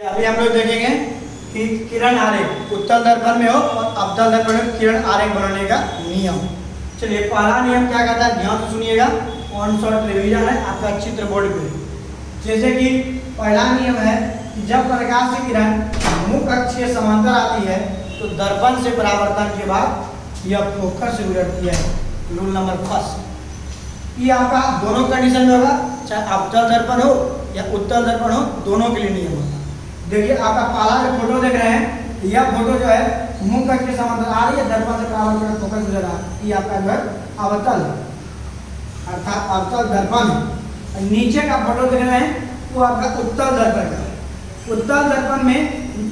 अभी हम लोग देखेंगे कि किरण आरेख उत्तल दर्पण में हो और अवतल दर्पण में किरण आरेख बनाने का नियम। चलिए पहला नियम क्या कहता है, ध्यान से सुनिएगा। ऑन शॉट रिवीजन है आपका चित्र बोर्ड पे। जैसे कि पहला नियम है कि जब प्रकाश की किरण मुख्य अक्ष के समांतर आती है तो दर्पण से परावर्तन के बाद यह फोकस से गुजरती है। रूल नंबर फर्स्ट, ये आपका दोनों कंडीशन में होगा, चाहे अवतल दर्पण हो या उत्तल दर्पण हो, दोनों के लिए नियम होगा। देखिए आपका पहला जो फोटो देख रहे हैं, यह फोटो जो है मुंह करके समांतर आ रही है, दर्पण से परावर्तन फोकस गुजर रहा है। ये आपका जो है अवतल अर्थात अवतल दर्पण है। नीचे का फोटो देख रहे हैं वो आपका उत्तल दर्पण का। उत्तल दर्पण में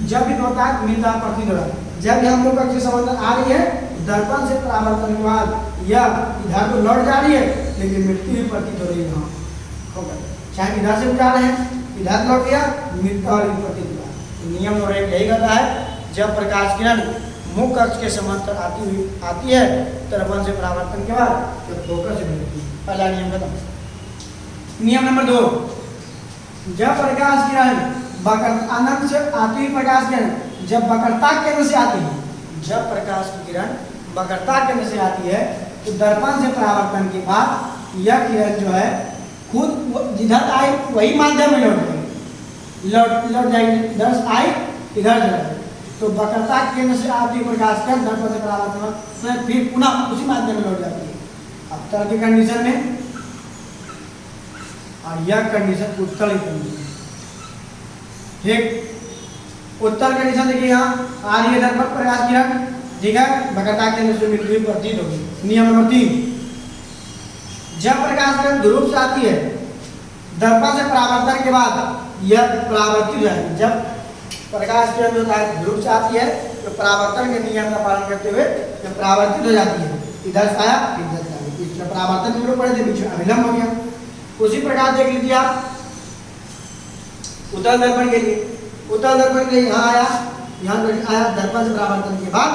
जब भी होता है मिलता है प्रतिध्वनि। जब यह मुंह करके समांतर आ रही है, दर्पण से परावर्तन के बाद यह इधर तो लौट जा रही है, लेकिन मिलती हुई प्रतीत हो रही है यहाँ होगा। चाहे इधर से उठा रहे हैं, इधर लौट गया, मिलता और प्रतीत हुआ। नियम नंबर 1 यही कहता है, जब प्रकाश किरण मुख्य अक्ष के समांतर आती है, दर्पण से परावर्तन के बाद जब फोकस से मिलती है। पहला नियम खत्म। नियम नंबर 2, जब प्रकाश किरण अनंत से आती हुई प्रकाश किरण जब वक्रता केंद्र से आती है, जब प्रकाश की किरण वक्रता केंद्र से आती है तो दर्पण से परावर्तन के बाद यह किरण जो है खुद जिधर आई वही माध्यम में लौट जाएगी। इधर से आई, इधर जाएगी, तो वक्रता केंद्र से आती हुई प्रकाश किरण दर्पण से परावर्तन से फिर पुनः उसी माध्यम में लौट जाती है। अवतल की कंडीशन में, और यह कंडीशन उत्तल की कंडीशन। ठीक, उत्तल कंडीशन देखिए यहाँ आ रही है दर्पण प्रकाश किरण, ठीक है, वक्रता केंद्र से मिलती हुई प्रतीत होगी। नियम नंबर 3, जब प्रकाश किरण ध्रुव से आती है, दर्पण से परावर्तन के बाद यह परावर्तित हो जाएगी। जब प्रकाश किरण जो है ध्रुव से आती है तो परावर्तन के नियम का पालन करते हुए यह परावर्तित हो जाती है। इधर से आया, इधर से आया, इसमें परावर्तन में पड़े थे, बीच में अभिलंब हो गया। उसी प्रकार देख लीजिए आप उत्तल दर्पण के लिए। उत्तल दर्पण के लिए यहाँ आया, यहाँ आया, दर्पण से परावर्तन के बाद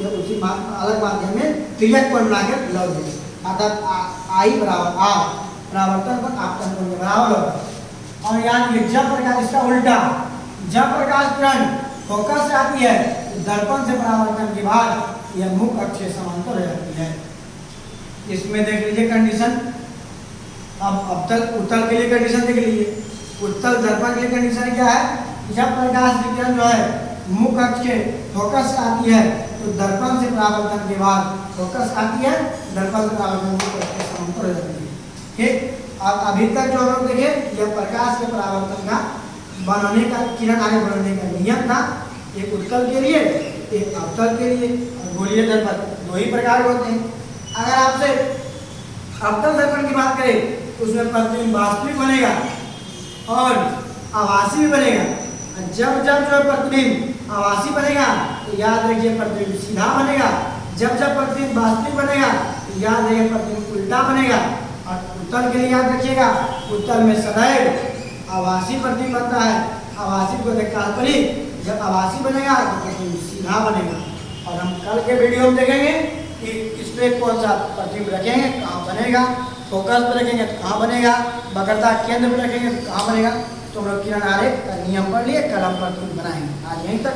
यह उसी अलग माध्यम में तिर्यक कोण बनाकर लौट गया। अर्थात आई बराबर आर, परावर्तन पर आपतन कोण के बराबर होगा। और यहाँ जब प्रकाश, इसका उल्टा, जब प्रकाश किरण फोकस से आती है तो दर्पण से परावर्तन के बाद यह मुख्य अक्ष से समांतर हो जाती है। इसमें देख लीजिए कंडीशन। अब उत्तल के लिए कंडीशन देख लीजिए। उत्तल दर्पण के लिए कंडीशन क्या है, जब प्रकाश की किरण जो है मुख्य अक्ष के फोकस से आती है तो दर्पण से परावर्तन के बाद फोकस आती है, दर्पण से परावर्तन मुख्य अक्ष से समांतर हो जाती है। ठीक, अब अभी तक जो लोग देखे यह प्रकाश के परावर्तन का बनाने का, किरण आगे बढ़ने का नियम था। एक उत्तल के लिए, एक अवतल के लिए। और गोलीय दर्पण दो ही प्रकार के होते हैं। अगर आपसे अवतल दर्पण की बात करें तो उसमें प्रतिबिंब वास्तविक बनेगा और आभासी भी बनेगा। जब जब जो प्रतिबिंब आभासी बनेगा तो याद रखिए प्रतिबिंब सीधा बनेगा। जब जब प्रतिबिंब वास्तविक बनेगा तो याद रखिए प्रतिबिंब उल्टा बनेगा। और उत्तल के लिए याद रखिएगा, उत्तल में सदैव आभासी प्रतिबिंब बनता है। आभासी को देख काल्पनिक, जब आभासी बनेगा तो प्रतिबिंब सीधा बनेगा। और हम कल के वीडियो में देखेंगे कि इसमें कौन सा प्रतिबिंब रखेंगे, कहाँ बनेगा, फोकस पर रखेंगे तो कहाँ बनेगा, वक्रता केंद्र पर रखेंगे तो कहाँ बनेगा। तो हम लोग किरण आरेख का नियम पढ़ लिए, कल हम प्रतिबिंब बनाएंगे। आज यहीं तक।